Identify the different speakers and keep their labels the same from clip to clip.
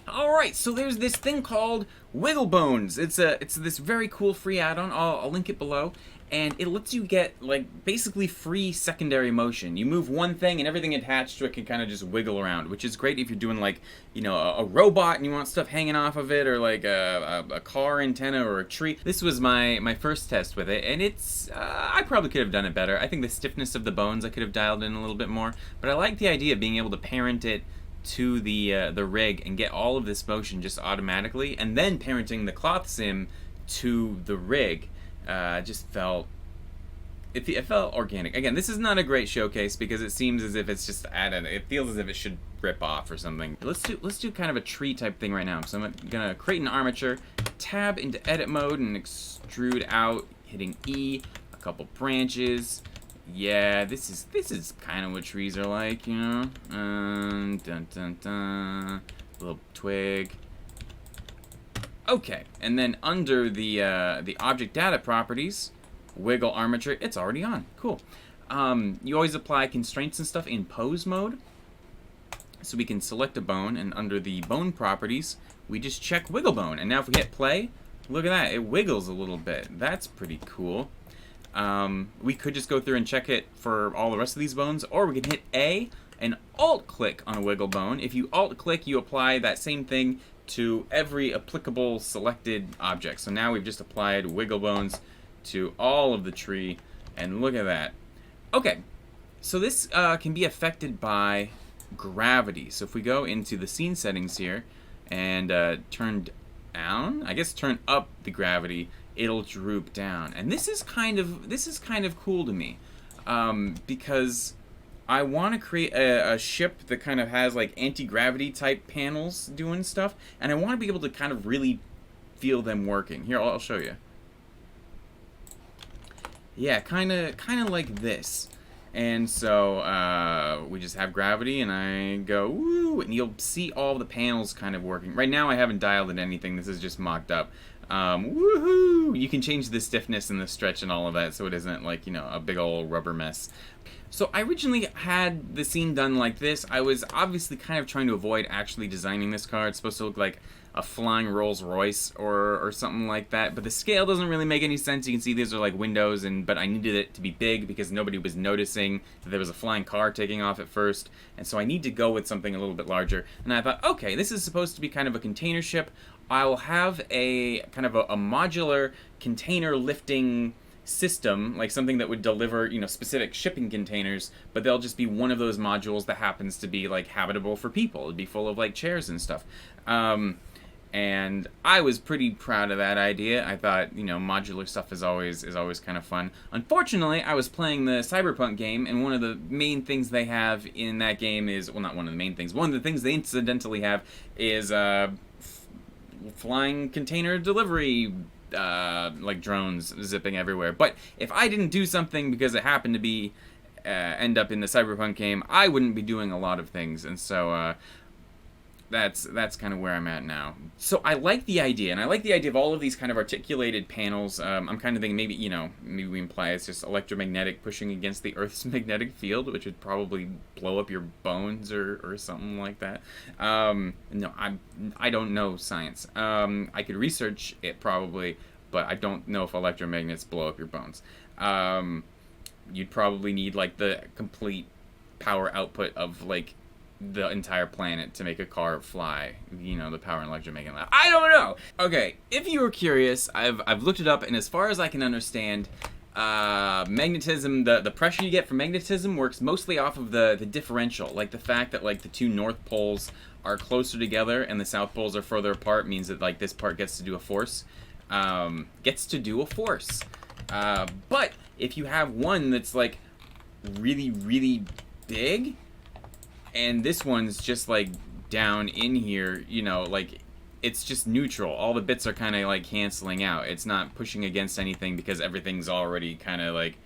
Speaker 1: Alright, so there's this thing called Wiggle Bones. It's this very cool free add-on. I'll link it below. And it lets you get, like, basically free secondary motion. You move one thing and everything attached to it can kind of just wiggle around, which is great if you're doing, like, you know, a robot and you want stuff hanging off of it, or like a car antenna or a tree. This was my first test with it, and it's, I probably could have done it better. I think the stiffness of the bones I could have dialed in a little bit more, but I like the idea of being able to parent it to the rig and get all of this motion just automatically, and then parenting the cloth sim to the rig. Just felt it felt organic. Again, this is not a great showcase because it seems as if it's just added. It feels as if it should rip off or something. Let's do kind of a tree type thing right now. So I'm gonna create an armature, tab into edit mode, and extrude out, hitting E. A couple branches. Yeah, this is kind of what trees are like, you know. Dun dun dun. Little twig. Okay, and then under the object data properties, wiggle armature, it's already on. Cool. You always apply constraints and stuff in pose mode. So we can select a bone, and under the bone properties, we just check wiggle bone. And now if we hit play, look at that, it wiggles a little bit. That's pretty cool. We could just go through and check it for all the rest of these bones, or we can hit A and alt-click on a wiggle bone. If you alt-click, you apply that same thing to every applicable selected object. So now we've just applied wiggle bones to all of the tree, and look at that. Okay, so this can be affected by gravity. So if we go into the scene settings here and turn down, I guess turn up the gravity, it'll droop down. And this is kind of cool to me, because I want to create a ship that kind of has like anti-gravity type panels doing stuff, and I want to be able to kind of really feel them working. Here, I'll show you. Yeah, kind of like this. And so we just have gravity, and I go woo, and you'll see all the panels kind of working. Right now I haven't dialed in anything. This is just mocked up. Woohoo! You can change the stiffness and the stretch and all of that, so it isn't like, you know, a big old rubber mess. So I originally had the scene done like this. I was obviously kind of trying to avoid actually designing this car. It's supposed to look like a flying Rolls Royce or something like that, but the scale doesn't really make any sense. You can see these are like windows, but I needed it to be big because nobody was noticing that there was a flying car taking off at first, and so I need to go with something a little bit larger. And I thought, okay, this is supposed to be kind of a container ship. I will have a kind of a modular container lifting system, like something that would deliver, you know, specific shipping containers, but they'll just be one of those modules that happens to be like habitable for people. It'd be full of like chairs and stuff. And I was pretty proud of that idea. I thought, you know, modular stuff is always kind of fun. Unfortunately, I was playing the Cyberpunk game, and one of the main things they have in that game is, well, not one of the main things, one of the things they incidentally have is flying container delivery, like drones zipping everywhere. But if I didn't do something because it happened to be end up in the Cyberpunk game, I wouldn't be doing a lot of things, and so that's kind of where I'm at now. So I like the idea, and I like the idea of all of these kind of articulated panels. I'm kind of thinking maybe, you know, maybe we imply it's just electromagnetic pushing against the Earth's magnetic field, which would probably blow up your bones or something like that. No, I don't know science. I could research it probably, but I don't know if electromagnets blow up your bones. You'd probably need like the complete power output of like the entire planet to make a car fly, you know, the power and electromagnetic. I don't know. Okay, if you were curious, I've looked it up, and as far as I can understand, magnetism, the pressure you get from magnetism works mostly off of the differential, like the fact that like the two north poles are closer together and the south poles are further apart means that like this part gets to do a force. But if you have one that's like really, really big, and this one's just like down in here, you know, like it's just neutral. All the bits are kind of like canceling out. It's not pushing against anything because everything's already kind of like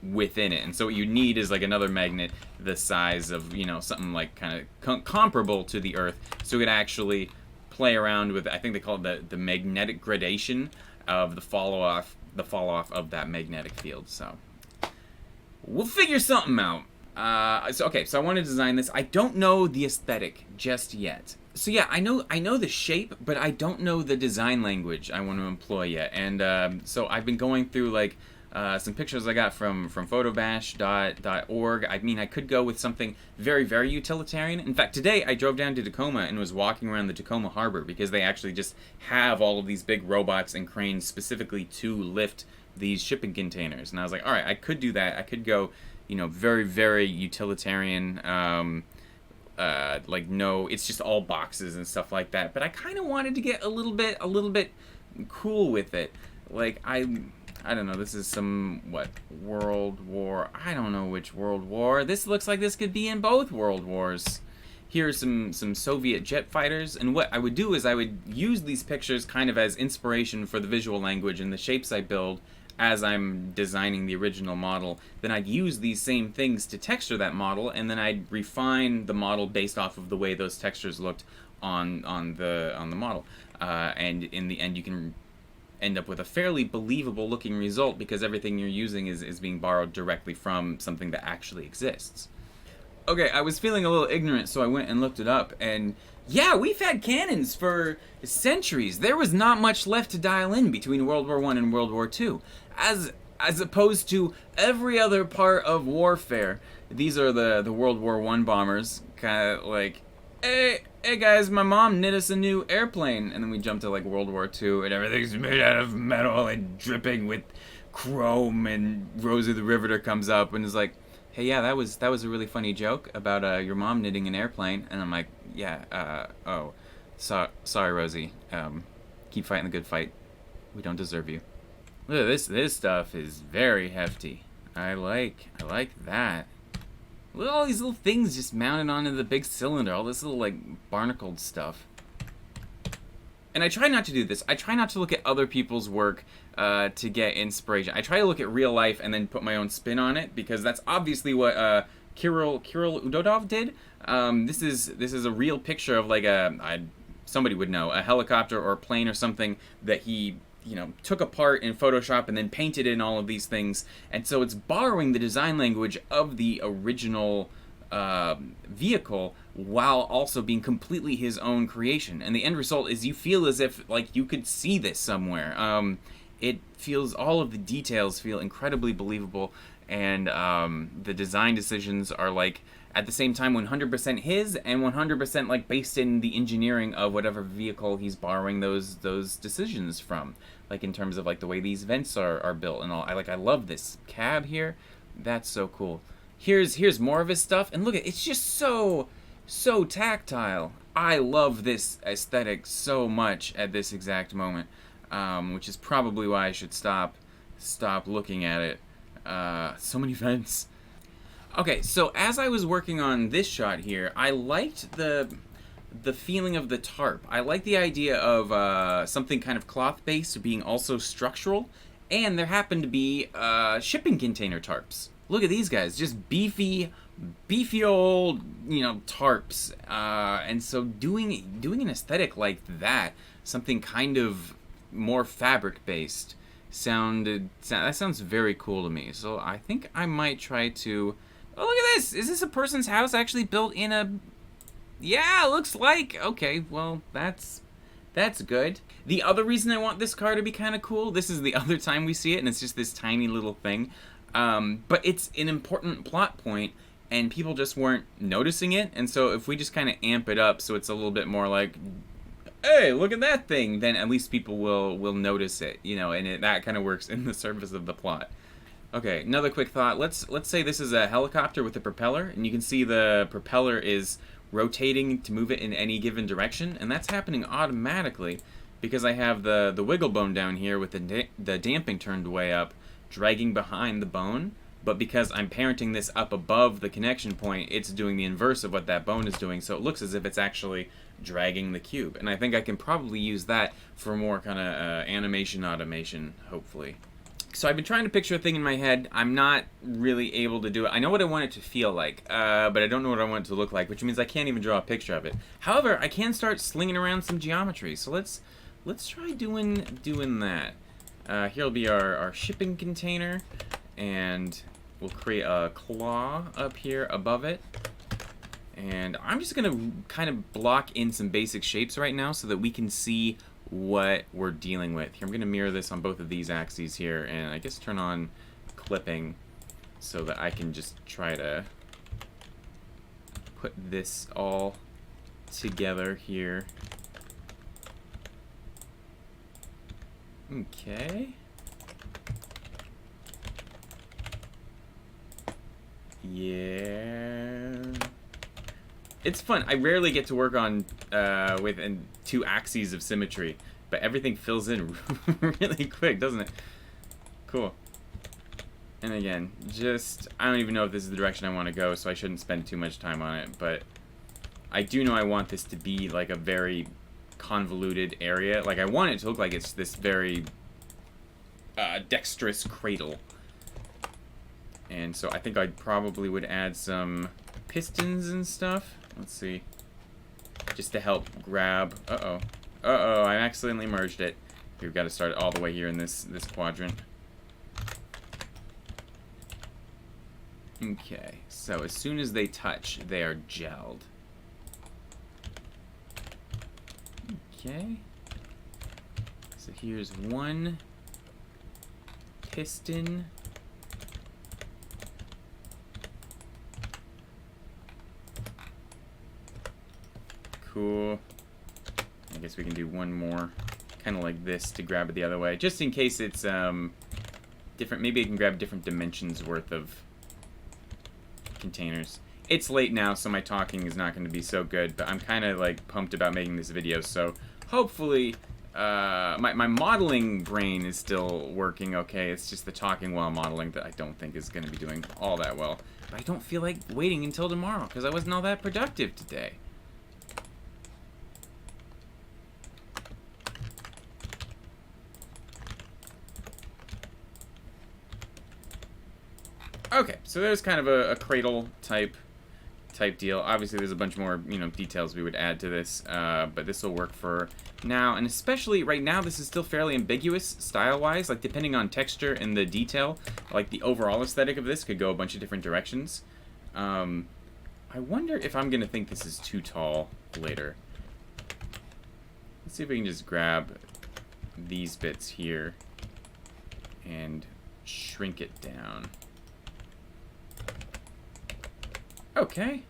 Speaker 1: within it. And so what you need is like another magnet the size of, you know, something like kind of comparable to the Earth, so it could actually play around with, I think they call it the magnetic gradation of the fall off of that magnetic field. So we'll figure something out. So I want to design this. I don't know the aesthetic just yet. So yeah, I know the shape, but I don't know the design language I want to employ yet. And so I've been going through like some pictures I got from photobash.org. I mean, I could go with something very, very utilitarian. In fact, today I drove down to Tacoma and was walking around the Tacoma harbor because they actually just have all of these big robots and cranes specifically to lift these shipping containers. And I was like, all right, I could do that. I could go, you know, very, very utilitarian. Like no, it's just all boxes and stuff like that. But I kind of wanted to get a little bit cool with it. Like I don't know. This is some World War? I don't know which World War. This looks like this could be in both World Wars. Here's some Soviet jet fighters, and what I would do is I would use these pictures kind of as inspiration for the visual language and the shapes I build as I'm designing the original model. Then I'd use these same things to texture that model, and then I'd refine the model based off of the way those textures looked on the model. And in the end, you can end up with a fairly believable looking result because everything you're using is being borrowed directly from something that actually exists. Okay, I was feeling a little ignorant, so I went and looked it up, and yeah, we've had cannons for centuries. There was not much left to dial in between World War I and World War II. As opposed to every other part of warfare. These are the World War I bombers, kind of like, hey guys, my mom knit us a new airplane, and then we jump to like World War II, and everything's made out of metal and dripping with chrome, and Rosie the Riveter comes up and is like, hey, yeah, that was a really funny joke about your mom knitting an airplane, and I'm like, yeah, sorry, Rosie, keep fighting the good fight. We don't deserve you. Look at this stuff is very hefty. I like that. Look at all these little things just mounted onto the big cylinder, all this little like barnacled stuff. And I try not to do this. I try not to look at other people's work to get inspiration. I try to look at real life and then put my own spin on it, because that's obviously what Kirill Udodov did. This is a real picture of like somebody would know, a helicopter or a plane or something that he, you know, took apart in Photoshop and then painted in all of these things. And so it's borrowing the design language of the original vehicle while also being completely his own creation. And the end result is you feel as if like you could see this somewhere. It feels, all of the details feel incredibly believable, and the design decisions are like at the same time 100% his and 100% like based in the engineering of whatever vehicle he's borrowing those decisions from, like in terms of like the way these vents are built and all. I love this cab here. That's so cool. Here's more of his stuff, and look at it's just so tactile. I love this aesthetic so much at this exact moment, which is probably why I should stop looking at it. So many vents. Okay, so as I was working on this shot here, I liked the feeling of the tarp. I like the idea of something kind of cloth-based being also structural, and there happened to be shipping container tarps. Look at these guys, just beefy old, you know, tarps. And so doing an aesthetic like that, something kind of more fabric-based, that sounds very cool to me. So I think I might try to. Oh, look at this! Is this a person's house actually built in a... Yeah, looks like. Okay, well, that's good. The other reason I want this car to be kind of cool, this is the other time we see it, and it's just this tiny little thing. But it's an important plot point, and people just weren't noticing it. And so if we just kind of amp it up so it's a little bit more like, hey, look at that thing, then at least people will notice it, you know, and that kind of works in the service of the plot. Okay, another quick thought. Let's say this is a helicopter with a propeller, and you can see the propeller is rotating to move it in any given direction, and that's happening automatically because I have the wiggle bone down here with the damping turned way up, dragging behind the bone. But because I'm parenting this up above the connection point, it's doing the inverse of what that bone is doing, so it looks as if it's actually dragging the cube. And I think I can probably use that for more kind of animation automation, hopefully. So I've been trying to picture a thing in my head. I'm not really able to do it. I know what I want it to feel like, but I don't know what I want it to look like, which means I can't even draw a picture of it. However, I can start slinging around some geometry. So let's try doing that. Here'll be our shipping container, and we'll create a claw up here above it. And I'm just going to kind of block in some basic shapes right now so that we can see what we're dealing with. Here, I'm going to mirror this on both of these axes here, and I guess turn on clipping so that I can just try to put this all together here. Okay. Yeah. It's fun. I rarely get to work on with two axes of symmetry, but everything fills in really quick, doesn't it? Cool. And again, just, I don't even know if this is the direction I want to go, so I shouldn't spend too much time on it, but I do know I want this to be like a very convoluted area. Like, I want it to look like it's this very dexterous cradle. And so I think I probably would add some pistons and stuff. Let's see. Just to help grab. Uh-oh. Uh-oh, I accidentally merged it. We've got to start it all the way here in this quadrant. Okay, so as soon as they touch, they are gelled. Okay. So here's one piston. Cool. I guess we can do one more, kind of like this, to grab it the other way, just in case it's different. Maybe I can grab different dimensions worth of containers. It's late now, so my talking is not going to be so good, but I'm kind of like pumped about making this video, so hopefully my modeling brain is still working okay. It's just the talking while modeling that I don't think is going to be doing all that well. But I don't feel like waiting until tomorrow because I wasn't all that productive today. Okay, so there's kind of a cradle type deal. Obviously, there's a bunch more, details we would add to this, but this will work for now. And especially right now, this is still fairly ambiguous style-wise. Like, depending on texture and the detail, like the overall aesthetic of this could go a bunch of different directions. I wonder if I'm gonna think this is too tall later. Let's see if we can just grab these bits here and shrink it down. Okay.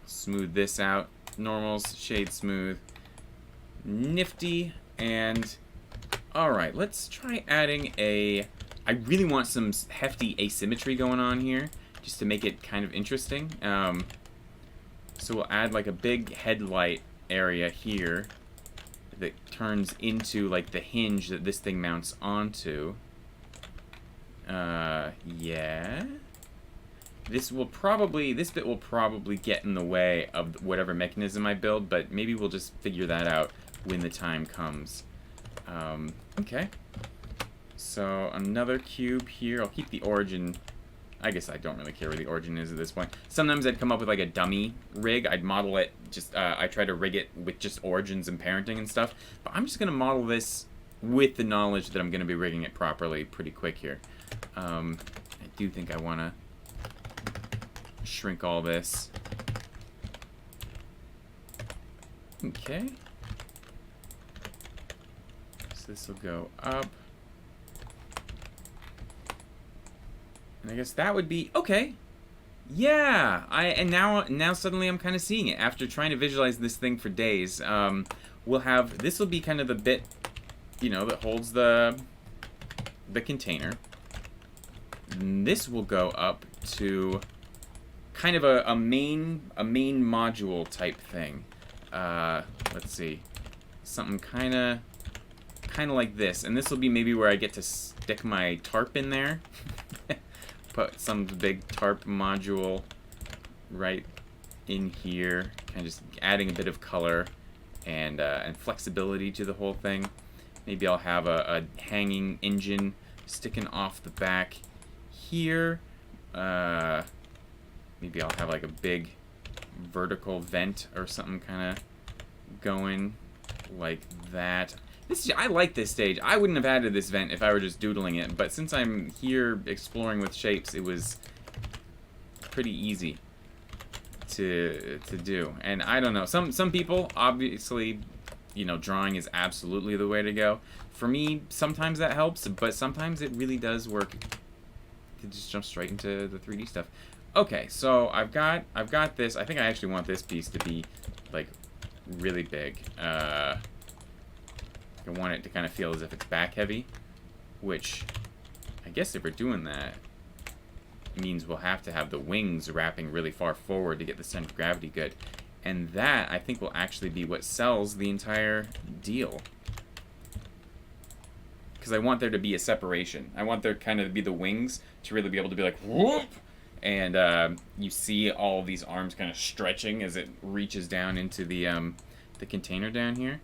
Speaker 1: Smooth this out. Normals, shade smooth. Nifty. And alright, let's try adding I really want some hefty asymmetry going on here, just to make it kind of interesting. So we'll add like a big headlight area here that turns into like the hinge that this thing mounts onto. Yeah. This bit will probably get in the way of whatever mechanism I build, but maybe we'll just figure that out when the time comes. Okay. So another cube here. I'll keep the origin. I guess I don't really care where the origin is at this point. Sometimes I'd come up with like a dummy rig. I'd model it, I try to rig it with just origins and parenting and stuff. But I'm just going to model this with the knowledge that I'm going to be rigging it properly pretty quick here. I do think I want to shrink all this. Okay. So this will go up. And I guess that would be okay. Yeah, now suddenly I'm kind of seeing it after trying to visualize this thing for days. This will be kind of the bit, that holds the container. And this will go up to kind of a main module type thing. Let's see, something kind of like this, and this will be maybe where I get to stick my tarp in there. Put some big tarp module right in here, kind of just adding a bit of color and flexibility to the whole thing. Maybe I'll have a hanging engine sticking off the back here. Maybe I'll have like a big vertical vent or something kind of going like that. I like this stage. I wouldn't have added this vent if I were just doodling it, but since I'm here exploring with shapes, it was pretty easy to do. And I don't know, some people, obviously, you know, drawing is absolutely the way to go. For me, sometimes that helps, but sometimes it really does work to just jump straight into the 3D stuff. Okay, so I've got this. I think I actually want this piece to be like really big. I want it to kind of feel as if it's back heavy, which I guess if we're doing that, it means we'll have to have the wings wrapping really far forward to get the center of gravity good. And that, I think, will actually be what sells the entire deal. Because I want there to be a separation. I want there kind of to be the wings to really be able to be like, whoop! And you see all these arms kind of stretching as it reaches down into the container down here.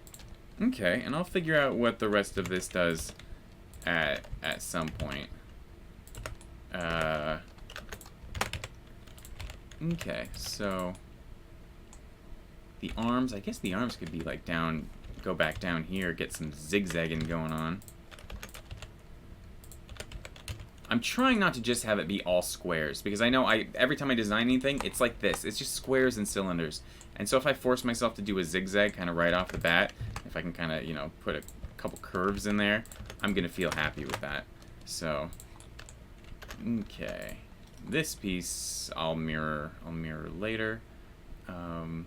Speaker 1: Okay, and I'll figure out what the rest of this does at some point. Okay, so the arms, I guess the arms could be like down, go back down here, get some zigzagging going on. I'm trying not to just have it be all squares, because I know every time I design anything, it's like this. It's just squares and cylinders. And so if I force myself to do a zigzag kind of right off the bat, if I can kind of, you know, put a couple curves in there, I'm going to feel happy with that. So, okay. This piece I'll mirror later. In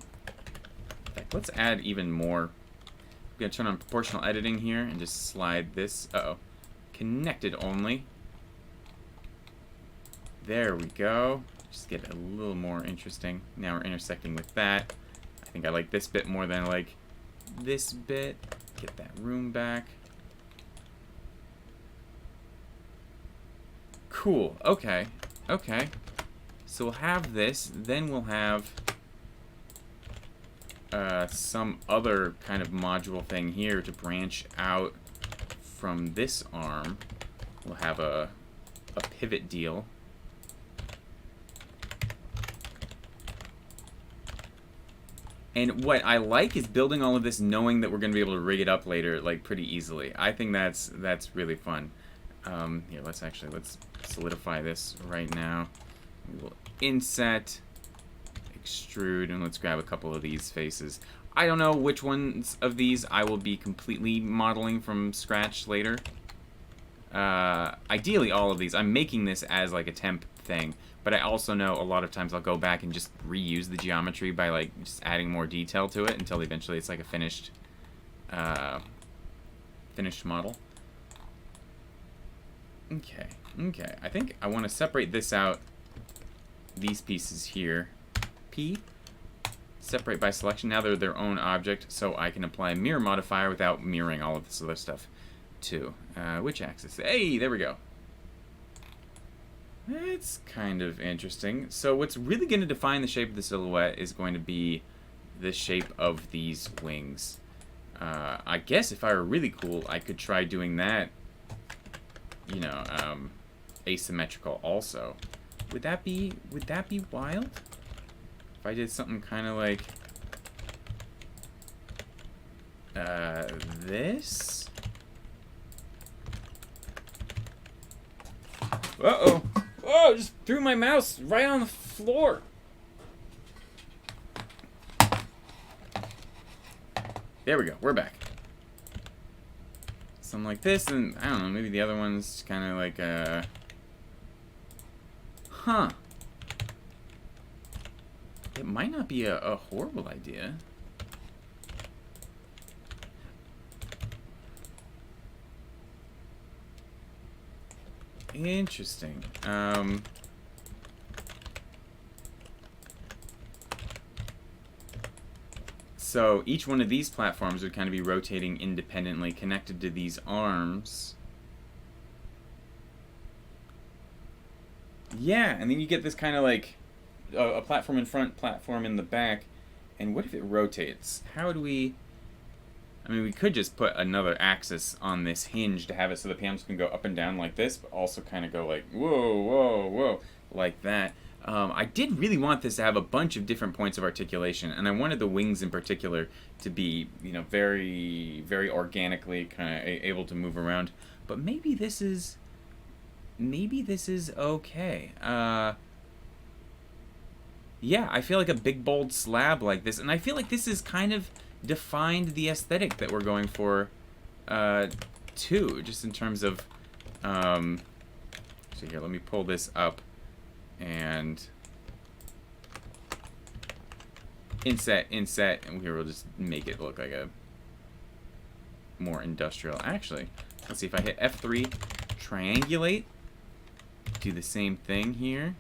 Speaker 1: fact, let's add even more. I'm going to turn on proportional editing here and just slide this. Uh-oh. Connected only. There we go. Just get a little more interesting. Now we're intersecting with that. I think I like this bit more than I like this bit. Get that room back. Cool. Okay. Okay. So we'll have this. Then we'll have some other kind of module thing here to branch out from this arm. We'll have a pivot deal. And what I like is building all of this knowing that we're going to be able to rig it up later, like, pretty easily. I think that's really fun. Here, let's solidify this right now. We will inset, extrude, and let's grab a couple of these faces. I don't know which ones of these I will be completely modeling from scratch later. Ideally, all of these. I'm making this as, like, a temp thing. But I also know a lot of times I'll go back and just reuse the geometry by, like, just adding more detail to it until eventually it's like a finished model. Okay, okay. I think I want to separate this out, these pieces here. P, separate by selection. Now they're their own object, so I can apply a mirror modifier without mirroring all of this other stuff too. Which axis? Hey, there we go. It's kind of interesting. So what's really going to define the shape of the silhouette is going to be the shape of these wings. I guess if I were really cool, I could try doing that, you know, asymmetrical also. Would that be wild? If I did something kind of like this? Uh-oh. Oh, just threw my mouse right on the floor. There we go. We're back. Something like this, and I don't know, maybe the other one's kind of like huh. It might not be a horrible idea. Interesting. So each one of these platforms would kind of be rotating independently, connected to these arms. Yeah, and then you get this kind of like a platform in front, platform in the back. And what if it rotates? How do we... I mean, we could just put another axis on this hinge to have it so the panels can go up and down like this, but also kind of go like, whoa, whoa, whoa, like that. I did really want this to have a bunch of different points of articulation, and I wanted the wings in particular to be, you know, very, very organically kind of able to move around. But maybe this is okay. Yeah, I feel like a big bold slab like this, and I feel like this is kind of defined the aesthetic that we're going for, too, just in terms of, so here, let me pull this up, and inset, and here we'll just make it look like a more industrial. Actually, let's see if I hit F3, triangulate, do the same thing here.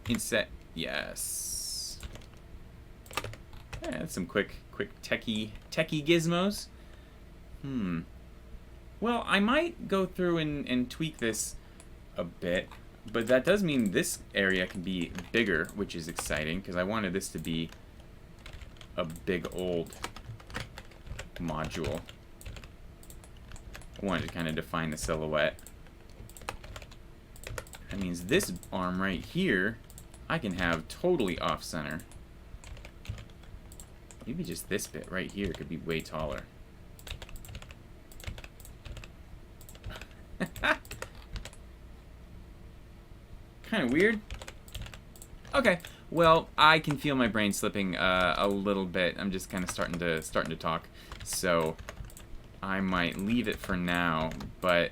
Speaker 1: Inset, yes. Yeah, that's some quick techie gizmos. Well, I might go through and tweak this a bit, but that does mean this area can be bigger, which is exciting, because I wanted this to be a big old module. I wanted to kind of define the silhouette. That means this arm right here, I can have totally off-center. Maybe just this bit right here could be way taller. Kind of weird. Okay, well, I can feel my brain slipping a little bit. I'm just kind of starting to talk, so I might leave it for now. But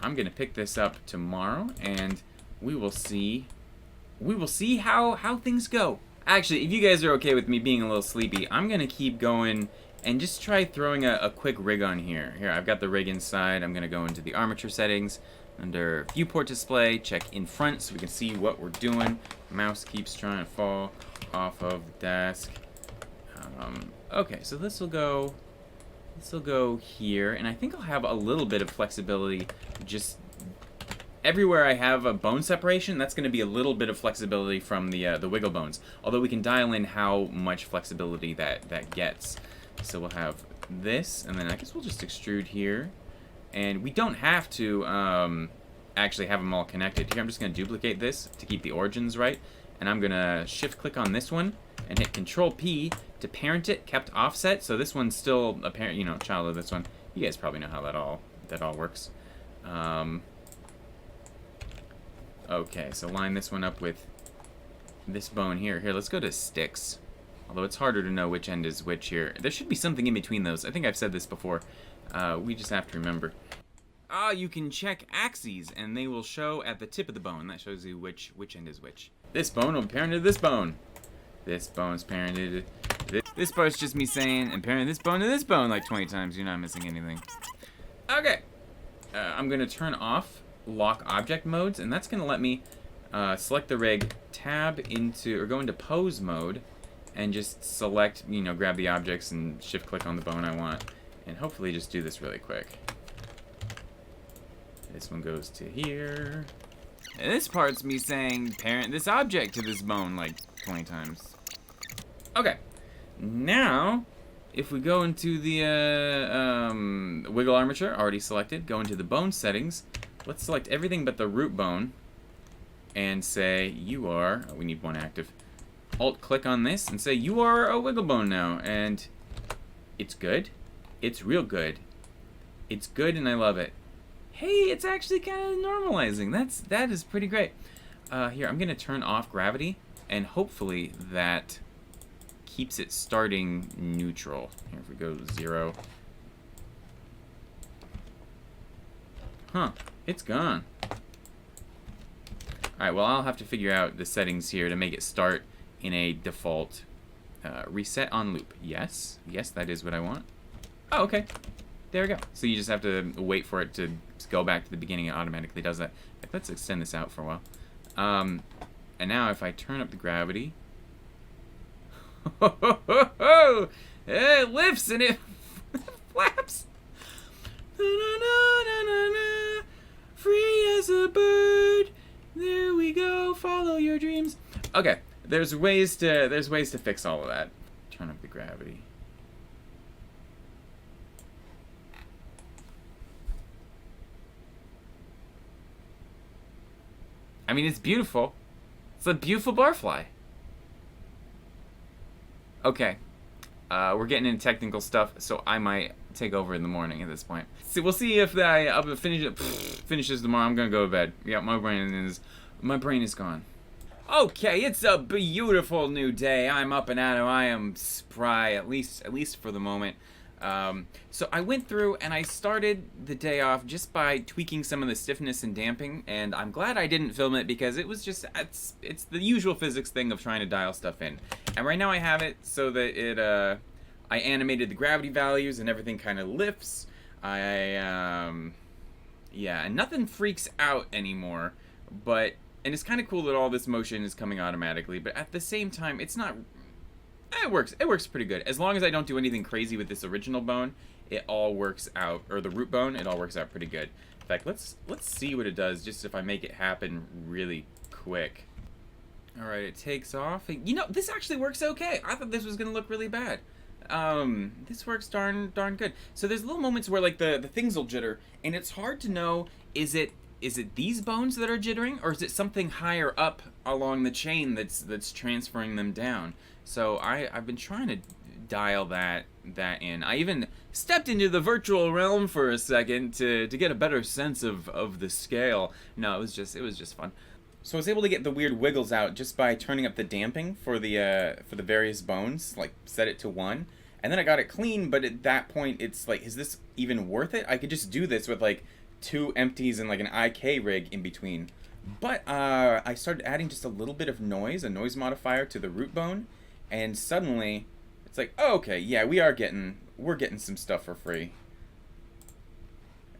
Speaker 1: I'm gonna pick this up tomorrow, and we will see how things go. Actually, if you guys are okay with me being a little sleepy, I'm gonna keep going and just try throwing a quick rig on here. Here, I've got the rig inside. I'm gonna go into the armature settings, under viewport display, check in front so we can see what we're doing. Mouse keeps trying to fall off of the desk. Okay, so this will go here, and I think I'll have a little bit of flexibility. Just everywhere I have a bone separation, that's going to be a little bit of flexibility from the wiggle bones. Although we can dial in how much flexibility that gets. So we'll have this, and then I guess we'll just extrude here. And we don't have to actually have them all connected. Here, I'm just going to duplicate this to keep the origins right. And I'm going to shift-click on this one and hit Control-P to parent it, kept offset. So this one's still a parent, you know, child of this one. You guys probably know how that all works. Okay, so line this one up with this bone here. Here, let's go to sticks. Although it's harder to know which end is which here. There should be something in between those. I think I've said this before. We just have to remember. You can check axes, and they will show at the tip of the bone. That shows you which end is which. This bone will parent to this bone. This bone's parented. This part's just me saying, and parent this bone to this bone like 20 times. You're not missing anything. Okay. I'm going to turn off lock object modes, and that's going to let me select the rig, tab into, or go into pose mode, and just select, you know, grab the objects and shift click on the bone I want. And hopefully just do this really quick. This one goes to here. And this part's me saying parent this object to this bone like 20 times. Okay. Now, if we go into the wiggle armature, already selected, go into the bone settings. Let's select everything but the root bone and say you are, we need one active. Alt click on this and say you are a wiggle bone now, and it's good. It's real good. It's good and I love it. Hey, it's actually kind of normalizing. That is pretty great. Here, I'm gonna turn off gravity, and hopefully that keeps it starting neutral. Here, if we go 0. Huh, it's gone. Alright, well, I'll have to figure out the settings here to make it start in a default. Reset on loop. Yes, that is what I want. Oh, okay. There we go. So you just have to wait for it to go back to the beginning. It automatically does that. Let's extend this out for a while. And now if I turn up the gravity, it lifts and it flaps. Free as a bird. There we go. Follow your dreams. Okay. There's ways to fix all of that. Turn up the gravity. I mean, it's beautiful. It's a beautiful barfly. Okay. We're getting into technical stuff, so I might take over in the morning at this point. See, we'll see if I'll finish it. Finishes tomorrow. I'm gonna go to bed. Yeah, my brain is gone. Okay, it's a beautiful new day. I'm up and at 'em. I am spry, at least for the moment. So I went through and I started the day off just by tweaking some of the stiffness and damping, and I'm glad I didn't film it because it was just it's the usual physics thing of trying to dial stuff in. And right now I have it so that it I animated the gravity values and everything kind of lifts. Yeah, and nothing freaks out anymore, and it's kind of cool that all this motion is coming automatically, but at the same time, it's not. It works pretty good. As long as I don't do anything crazy with this original bone, it all works out, or the root bone, it all works out pretty good. In fact, let's see what it does, just if I make it happen really quick. All right, it takes off. You know, this actually works okay. I thought this was gonna look really bad. This works darn good. So there's little moments where like the things will jitter, and it's hard to know, is it these bones that are jittering, or is it something higher up along the chain that's transferring them down? So I've been trying to dial that in. I even stepped into the virtual realm for a second to get a better sense of the scale. No, it was just fun. So I was able to get the weird wiggles out just by turning up the damping for the various bones, like set it to 1. And then I got it clean, but at that point it's like, is this even worth it? I could just do this with like 2 empties and like an IK rig in between. But I started adding just a little bit of noise, a noise modifier to the root bone, and suddenly it's like, oh, okay, yeah, we're getting some stuff for free.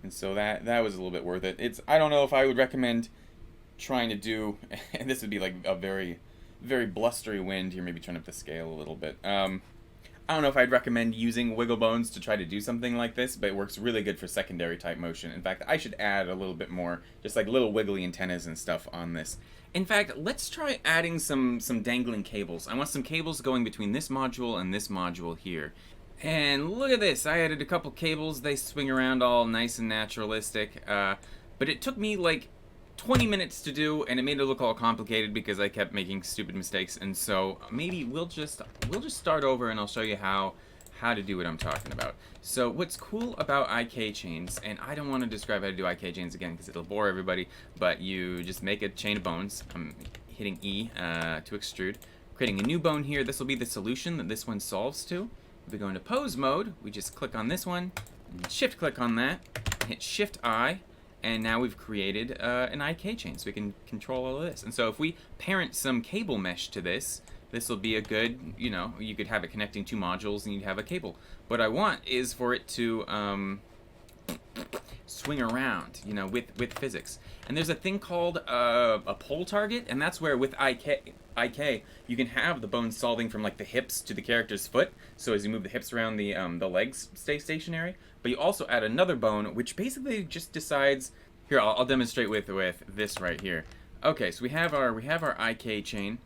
Speaker 1: And so that was a little bit worth it. I don't know if I would recommend trying to do, and this would be like a very, very blustery wind here, maybe turn up the scale a little bit. I don't know if I'd recommend using wiggle bones to try to do something like this, but it works really good for secondary type motion. In fact, I should add a little bit more, just like little wiggly antennas and stuff on this. In fact, let's try adding some dangling cables. I want some cables going between this module and this module here. And look at this, I added a couple cables. They swing around all nice and naturalistic, but it took me like 20 minutes to do, and it made it look all complicated because I kept making stupid mistakes. And so maybe we'll just start over, and I'll show you how to do what I'm talking about. So what's cool about IK chains, and I don't want to describe how to do IK chains again because it'll bore everybody, but you just make a chain of bones. I'm hitting E to extrude, creating a new bone here. This will be the solution that this one solves to. If we go into pose mode, we just click on this one, and shift click on that, hit Shift I, and now we've created an IK chain, so we can control all of this. And so if we parent some cable mesh to this, this will be a good, you know, you could have it connecting 2 modules and you'd have a cable. What I want is for it to swing around, you know, with physics. And there's a thing called a pole target, and that's where with IK, you can have the bones solving from like the hips to the character's foot. So as you move the hips around, the legs stay stationary. But you also add another bone, which basically just decides. Here, I'll demonstrate with this right here. Okay, so we have our IK chain.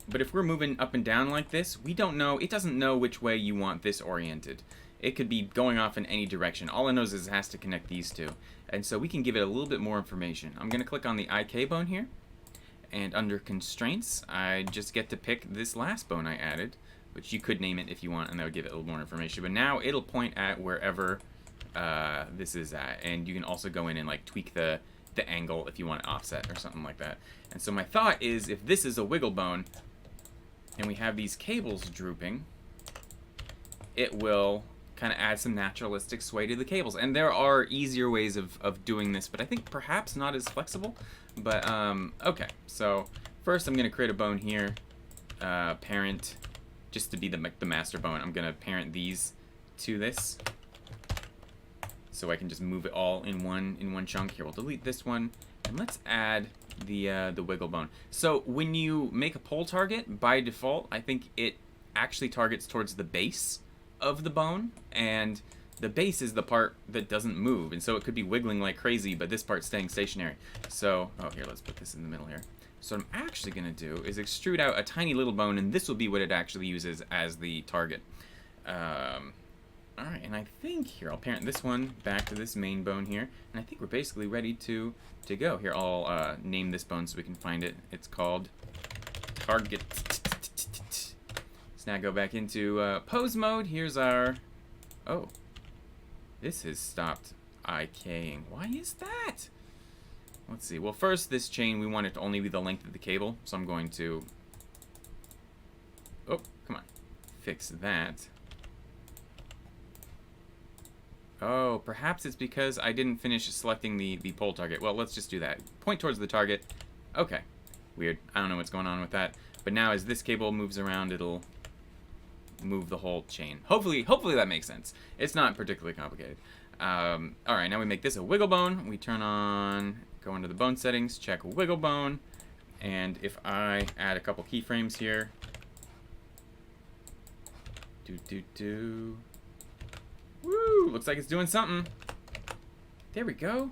Speaker 1: But if we're moving up and down like this, we don't know. It doesn't know which way you want this oriented. It could be going off in any direction. All it knows is it has to connect these 2. And so we can give it a little bit more information. I'm going to click on the IK bone here. And under constraints, I just get to pick this last bone I added, which you could name it if you want, and that would give it a little more information. But now it'll point at wherever this is at. And you can also go in and like tweak the angle if you want to offset or something like that. And so my thought is, if this is a wiggle bone, and we have these cables drooping, it will kind of add some naturalistic sway to the cables. And there are easier ways of doing this, but I think perhaps not as flexible. But, okay, so first I'm going to create a bone here, parent, just to be the master bone. I'm going to parent these to this, so I can just move it all in one chunk. Here, we'll delete this one, and let's add the wiggle bone. So when you make a pole target, by default, I think it actually targets towards the base of the bone, and the base is the part that doesn't move, and so it could be wiggling like crazy, but this part's staying stationary. So, oh, here, let's put this in the middle here. So what I'm actually going to do is extrude out a tiny little bone, and this will be what it actually uses as the target. Alright, and I think, here, I'll parent this one back to this main bone here, and I think we're basically ready to go. Here, I'll name this bone so we can find it. It's called target. Let's now go back into pose mode. Here's our... Oh. This has stopped IKing. Why is that? Let's see. Well, first, this chain, we want it to only be the length of the cable, so I'm going to... Oh, come on. Fix that. Oh, perhaps it's because I didn't finish selecting the pole target. Well, let's just do that. Point towards the target. Okay. Weird. I don't know what's going on with that. But now as this cable moves around, it'll move the whole chain. Hopefully that makes sense. It's not particularly complicated. Alright, now we make this a wiggle bone. We turn on, go into the bone settings, check wiggle bone. And if I add a couple keyframes here. Woo! Looks like it's doing something. There we go.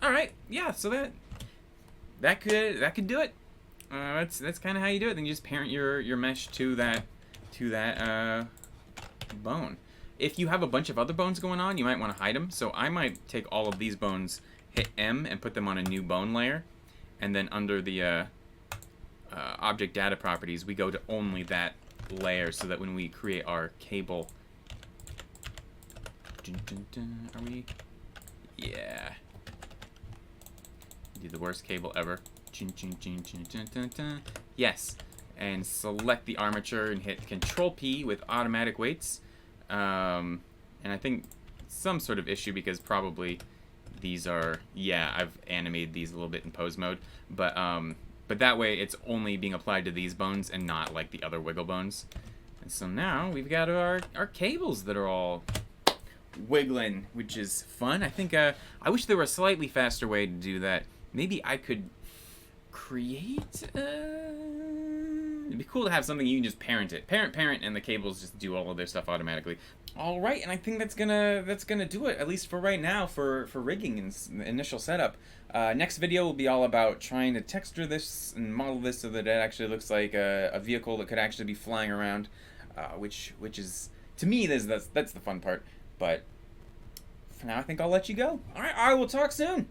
Speaker 1: All right, yeah. So that could do it. That's kind of how you do it. Then you just parent your mesh to that bone. If you have a bunch of other bones going on, you might want to hide them. So I might take all of these bones, hit M, and put them on a new bone layer, and then under the object data properties, we go to only that layer so that when we create our cable, are we? Yeah. Do the worst cable ever. Yes. And select the armature and hit Control P with automatic weights. And I think some sort of issue because probably these are, yeah, I've animated these a little bit in pose mode, but that way it's only being applied to these bones and not like the other wiggle bones. And so now we've got our cables that are all wiggling, which is fun. I think I wish there were a slightly faster way to do that. Maybe I could create... It'd be cool to have something you can just parent it. Parent, and the cables just do all of their stuff automatically. All right, and I think that's gonna do it, at least for right now, for rigging and initial setup. Next video will be all about trying to texture this and model this so that it actually looks like a vehicle that could actually be flying around, which is, to me, that's the fun part. But for now, I think I'll let you go. All right, I will talk soon.